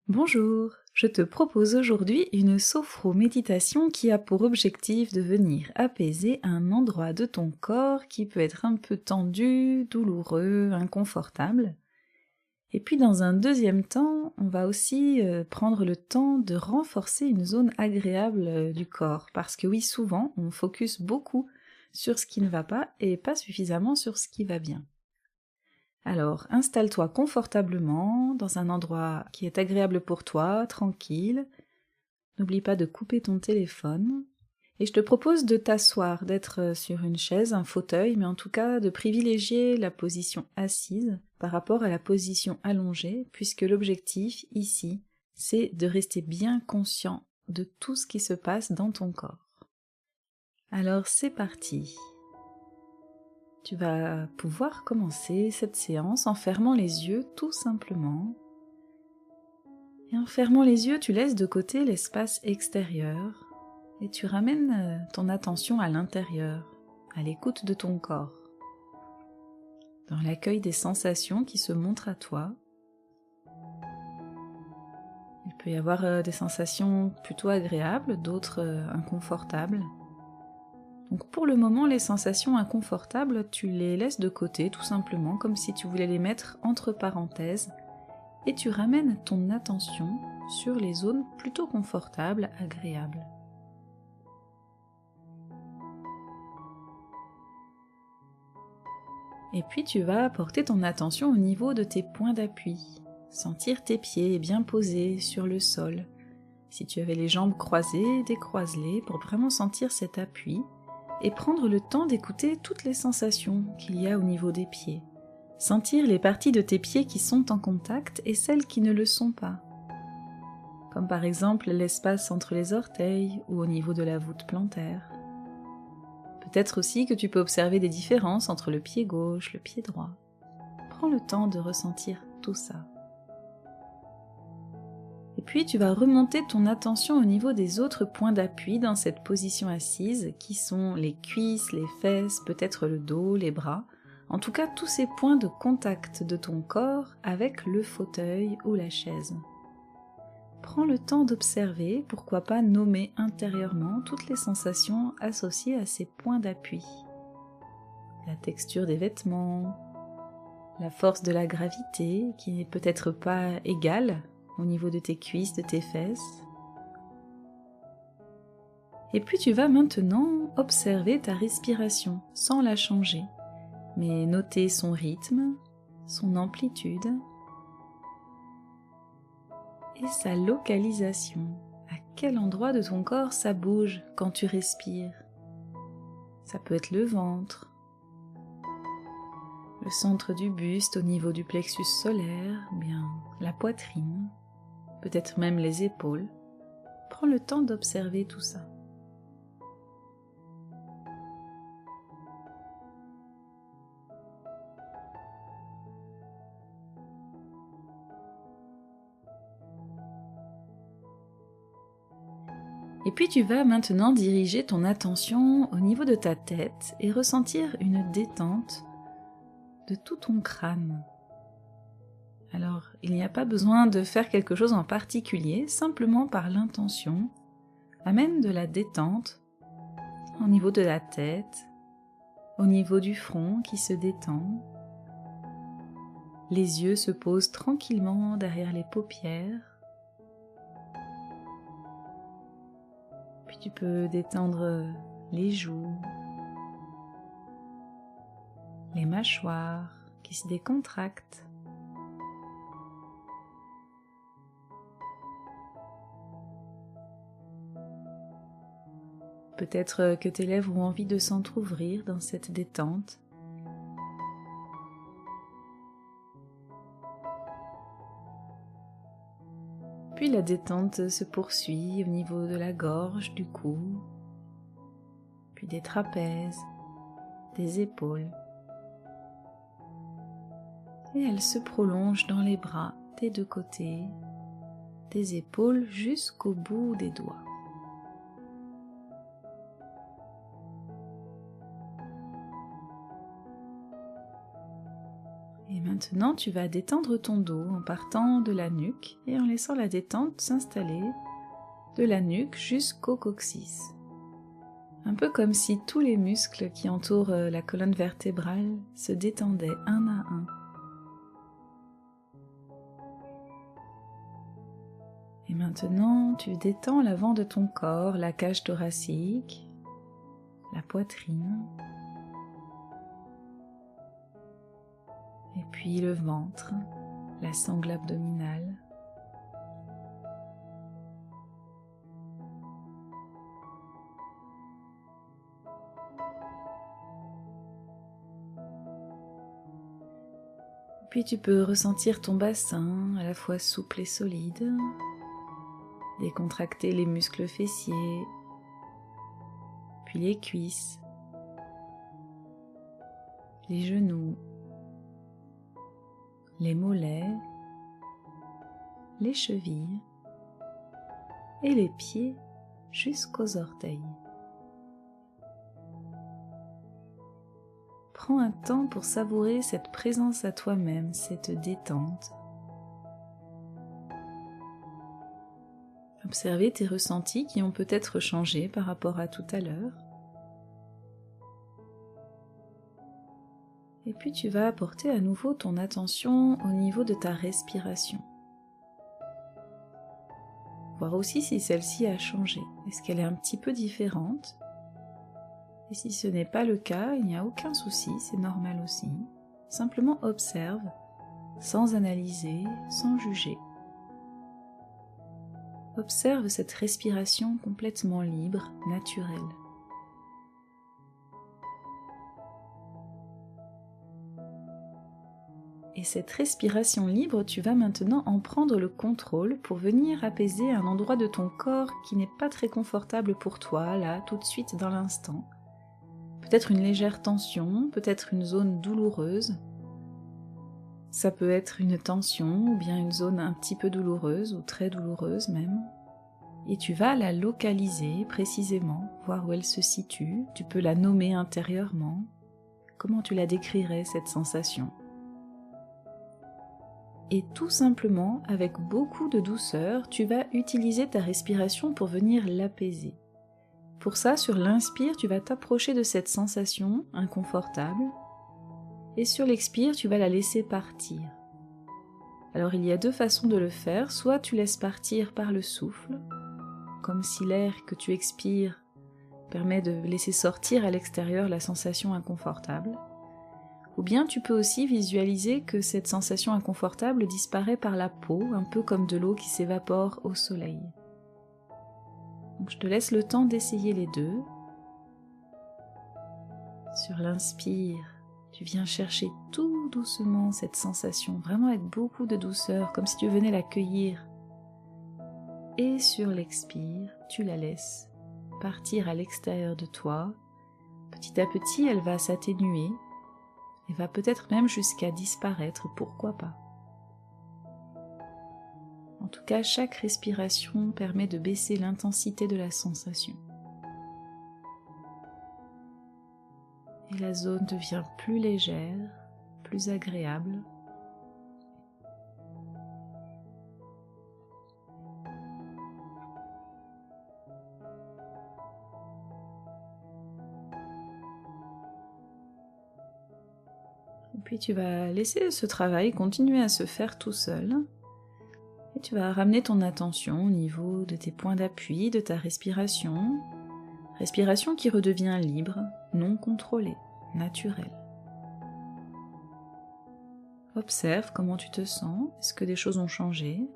Bonjour, je te propose aujourd'hui une sophro-méditation qui a pour objectif de venir apaiser un endroit de ton corps qui peut être un peu tendu, douloureux, inconfortable. Et puis dans un deuxième temps, on va aussi prendre le temps de renforcer une zone agréable du corps. Parce que oui, souvent, on focus beaucoup sur ce qui ne va pas et pas suffisamment sur ce qui va bien. Alors, installe-toi confortablement dans un endroit qui est agréable pour toi, tranquille. N'oublie pas de couper ton téléphone. Et je te propose de t'asseoir, d'être sur une chaise, un fauteuil, mais en tout cas de privilégier la position assise par rapport à la position allongée, puisque l'objectif ici, c'est de rester bien conscient de tout ce qui se passe dans ton corps. Alors c'est parti. Tu vas pouvoir commencer cette séance en fermant les yeux tout simplement. Et en fermant les yeux, tu laisses de côté l'espace extérieur et tu ramènes ton attention à l'intérieur, à l'écoute de ton corps, dans l'accueil des sensations qui se montrent à toi. Il peut y avoir des sensations plutôt agréables, d'autres inconfortables. Donc pour le moment, les sensations inconfortables, tu les laisses de côté tout simplement, comme si tu voulais les mettre entre parenthèses, et tu ramènes ton attention sur les zones plutôt confortables, agréables. Et puis tu vas porter ton attention au niveau de tes points d'appui, sentir tes pieds bien posés sur le sol. Si tu avais les jambes croisées, décroise-les pour vraiment sentir cet appui, et prendre le temps d'écouter toutes les sensations qu'il y a au niveau des pieds. Sentir les parties de tes pieds qui sont en contact et celles qui ne le sont pas. Comme par exemple l'espace entre les orteils ou au niveau de la voûte plantaire. Peut-être aussi que tu peux observer des différences entre le pied gauche, le pied droit. Prends le temps de ressentir tout ça. Et puis tu vas remonter ton attention au niveau des autres points d'appui dans cette position assise, qui sont les cuisses, les fesses, peut-être le dos, les bras, en tout cas tous ces points de contact de ton corps avec le fauteuil ou la chaise. Prends le temps d'observer, pourquoi pas nommer intérieurement toutes les sensations associées à ces points d'appui. La texture des vêtements, la force de la gravité qui n'est peut-être pas égale au niveau de tes cuisses, de tes fesses. Et puis tu vas maintenant observer ta respiration sans la changer, mais noter son rythme, son amplitude et sa localisation. À quel endroit de ton corps ça bouge quand tu respires? Ça peut être le ventre, le centre du buste au niveau du plexus solaire, bien la poitrine, peut-être même les épaules. Prends le temps d'observer tout ça. Et puis tu vas maintenant diriger ton attention au niveau de ta tête et ressentir une détente de tout ton crâne. Alors, il n'y a pas besoin de faire quelque chose en particulier, simplement par l'intention, amène de la détente au niveau de la tête, au niveau du front qui se détend. Les yeux se posent tranquillement derrière les paupières. Puis tu peux détendre les joues, les mâchoires qui se décontractent. Peut-être que tes lèvres ont envie de s'entr'ouvrir dans cette détente. Puis la détente se poursuit au niveau de la gorge, du cou, puis des trapèzes, des épaules. Et elle se prolonge dans les bras des deux côtés, des épaules jusqu'au bout des doigts. maintenant, tu vas détendre ton dos en partant de la nuque et en laissant la détente s'installer de la nuque jusqu'au coccyx. Un peu comme si tous les muscles qui entourent la colonne vertébrale se détendaient un à un. Et maintenant, tu détends l'avant de ton corps, la cage thoracique, la poitrine, et puis le ventre, la sangle abdominale. Puis tu peux ressentir ton bassin à la fois souple et solide, décontracter les muscles fessiers, puis les cuisses, les genoux, les mollets, les chevilles et les pieds jusqu'aux orteils. Prends un temps pour savourer cette présence à toi-même, cette détente. Observez tes ressentis qui ont peut-être changé par rapport à tout à l'heure. Et puis tu vas apporter à nouveau ton attention au niveau de ta respiration. Voir aussi si celle-ci a changé. Est-ce qu'elle est un petit peu différente? Et si ce n'est pas le cas, il n'y a aucun souci, c'est normal aussi. Simplement observe, sans analyser, sans juger. Observe cette respiration complètement libre, naturelle. Et cette respiration libre, tu vas maintenant en prendre le contrôle pour venir apaiser un endroit de ton corps qui n'est pas très confortable pour toi, là, tout de suite, dans l'instant. Peut-être une légère tension, peut-être une zone douloureuse. Ça peut être une tension ou bien une zone un petit peu douloureuse ou très douloureuse même. Et tu vas la localiser précisément, voir où elle se situe. Tu peux la nommer intérieurement. Comment tu la décrirais, cette sensation? Et tout simplement, avec beaucoup de douceur, tu vas utiliser ta respiration pour venir l'apaiser. Pour ça, sur l'inspire, tu vas t'approcher de cette sensation inconfortable, et sur l'expire, tu vas la laisser partir. Alors il y a deux façons de le faire, soit tu laisses partir par le souffle, comme si l'air que tu expires permet de laisser sortir à l'extérieur la sensation inconfortable, ou bien tu peux aussi visualiser que cette sensation inconfortable disparaît par la peau, un peu comme de l'eau qui s'évapore au soleil. Donc je te laisse le temps d'essayer les deux. Sur l'inspire, tu viens chercher tout doucement cette sensation, vraiment avec beaucoup de douceur, comme si tu venais l'accueillir. Et sur l'expire, tu la laisses partir à l'extérieur de toi. Petit à petit, elle va s'atténuer et va peut-être même jusqu'à disparaître, pourquoi pas. En tout cas, chaque respiration permet de baisser l'intensité de la sensation. Et la zone devient plus légère, plus agréable. Et puis tu vas laisser ce travail continuer à se faire tout seul. Et tu vas ramener ton attention au niveau de tes points d'appui, de ta respiration. Respiration qui redevient libre, non contrôlée, naturelle. Observe comment tu te sens. Est-ce que des choses ont changé?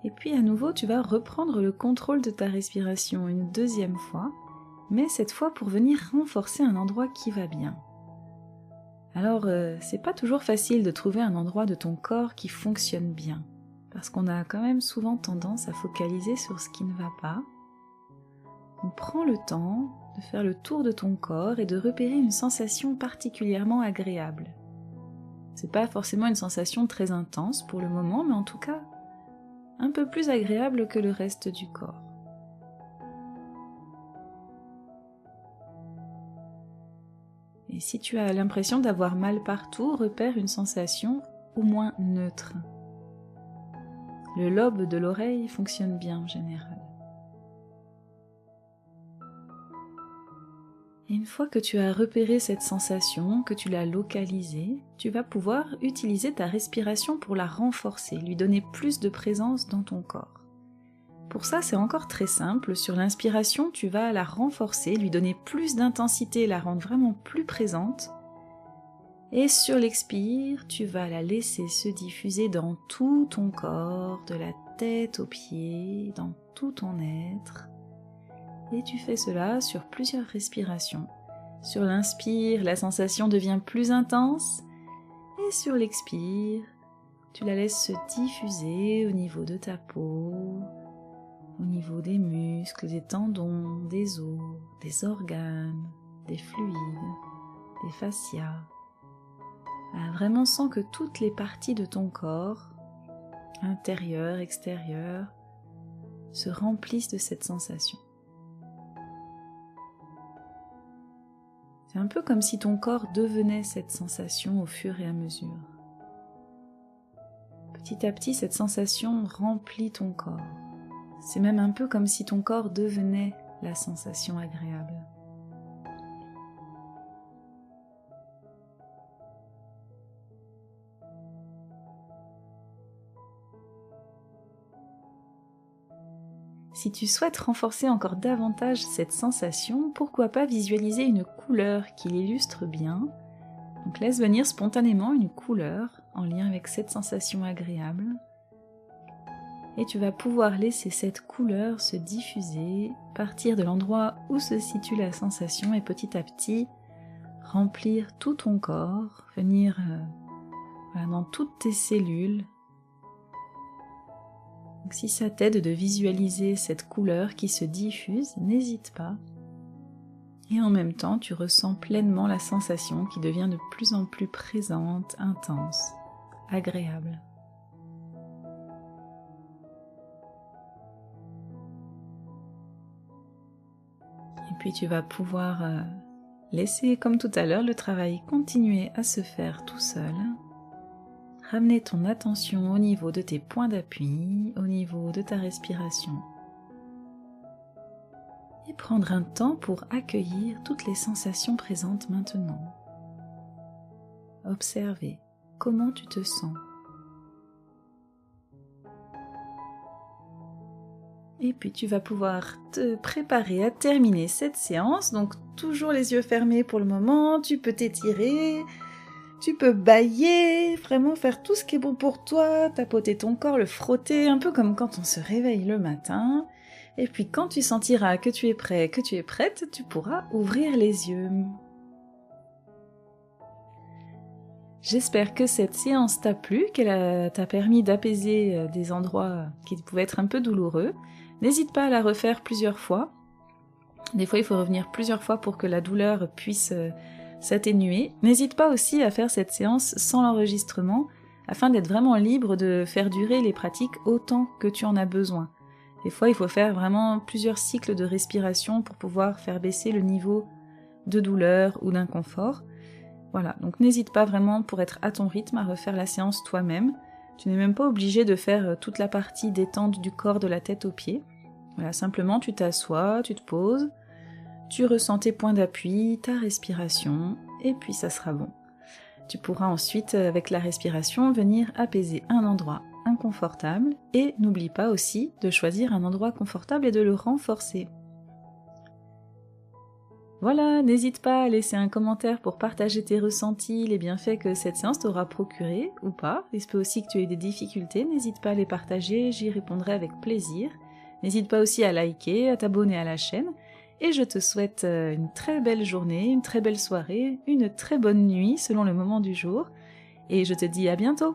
Et puis à nouveau, tu vas reprendre le contrôle de ta respiration une deuxième fois, mais cette fois pour venir renforcer un endroit qui va bien. Alors, c'est pas toujours facile de trouver un endroit de ton corps qui fonctionne bien, parce qu'on a quand même souvent tendance à focaliser sur ce qui ne va pas. Donc prends le temps de faire le tour de ton corps et de repérer une sensation particulièrement agréable. C'est pas forcément une sensation très intense pour le moment, mais en tout cas, un peu plus agréable que le reste du corps. Et si tu as l'impression d'avoir mal partout, repère une sensation au moins neutre. Le lobe de l'oreille fonctionne bien en général. Et une fois que tu as repéré cette sensation, que tu l'as localisée, tu vas pouvoir utiliser ta respiration pour la renforcer, lui donner plus de présence dans ton corps. Pour ça, c'est encore très simple. Sur l'inspiration, tu vas la renforcer, lui donner plus d'intensité, la rendre vraiment plus présente. Et sur l'expire, tu vas la laisser se diffuser dans tout ton corps, de la tête aux pieds, dans tout ton être. Et tu fais cela sur plusieurs respirations. Sur l'inspire, la sensation devient plus intense. Et sur l'expire, tu la laisses se diffuser au niveau de ta peau, au niveau des muscles, des tendons, des os, des organes, des fluides, des fascias. Vraiment sens que toutes les parties de ton corps, intérieur, extérieur, se remplissent de cette sensation. C'est un peu comme si ton corps devenait cette sensation au fur et à mesure. Petit à petit, cette sensation remplit ton corps. C'est même un peu comme si ton corps devenait la sensation agréable. Si tu souhaites renforcer encore davantage cette sensation, pourquoi pas visualiser une couleur qui l'illustre bien. Donc laisse venir spontanément une couleur en lien avec cette sensation agréable. Et tu vas pouvoir laisser cette couleur se diffuser, partir de l'endroit où se situe la sensation et petit à petit remplir tout ton corps, venir dans toutes tes cellules. Donc, si ça t'aide de visualiser cette couleur qui se diffuse, n'hésite pas. Et en même temps, tu ressens pleinement la sensation qui devient de plus en plus présente, intense, agréable. Et puis tu vas pouvoir laisser, comme tout à l'heure, le travail continuer à se faire tout seul. Ramener ton attention au niveau de tes points d'appui, au niveau de ta respiration. Et prendre un temps pour accueillir toutes les sensations présentes maintenant. Observer comment tu te sens. Et puis tu vas pouvoir te préparer à terminer cette séance. Donc toujours les yeux fermés pour le moment, tu peux t'étirer. Tu peux bâiller, vraiment faire tout ce qui est bon pour toi, tapoter ton corps, le frotter, un peu comme quand on se réveille le matin. Et puis quand tu sentiras que tu es prêt, que tu es prête, tu pourras ouvrir les yeux. J'espère que cette séance t'a plu, qu'elle t'a permis d'apaiser des endroits qui pouvaient être un peu douloureux. N'hésite pas à la refaire plusieurs fois. Des fois, il faut revenir plusieurs fois pour que la douleur puisse s'atténuer. N'hésite pas aussi à faire cette séance sans l'enregistrement afin d'être vraiment libre de faire durer les pratiques autant que tu en as besoin. Des fois, il faut faire vraiment plusieurs cycles de respiration pour pouvoir faire baisser le niveau de douleur ou d'inconfort. Voilà, donc n'hésite pas vraiment pour être à ton rythme à refaire la séance toi-même. Tu n'es même pas obligé de faire toute la partie détente du corps de la tête aux pieds. Voilà, simplement tu t'assois, tu te poses, tu ressens tes points d'appui, ta respiration, et puis ça sera bon. Tu pourras ensuite, avec la respiration, venir apaiser un endroit inconfortable, et n'oublie pas aussi de choisir un endroit confortable et de le renforcer. Voilà, n'hésite pas à laisser un commentaire pour partager tes ressentis, les bienfaits que cette séance t'aura procuré, ou pas. Il se peut aussi que tu aies des difficultés, n'hésite pas à les partager, j'y répondrai avec plaisir. N'hésite pas aussi à liker, à t'abonner à la chaîne, et je te souhaite une très belle journée, une très belle soirée, une très bonne nuit selon le moment du jour, et je te dis à bientôt.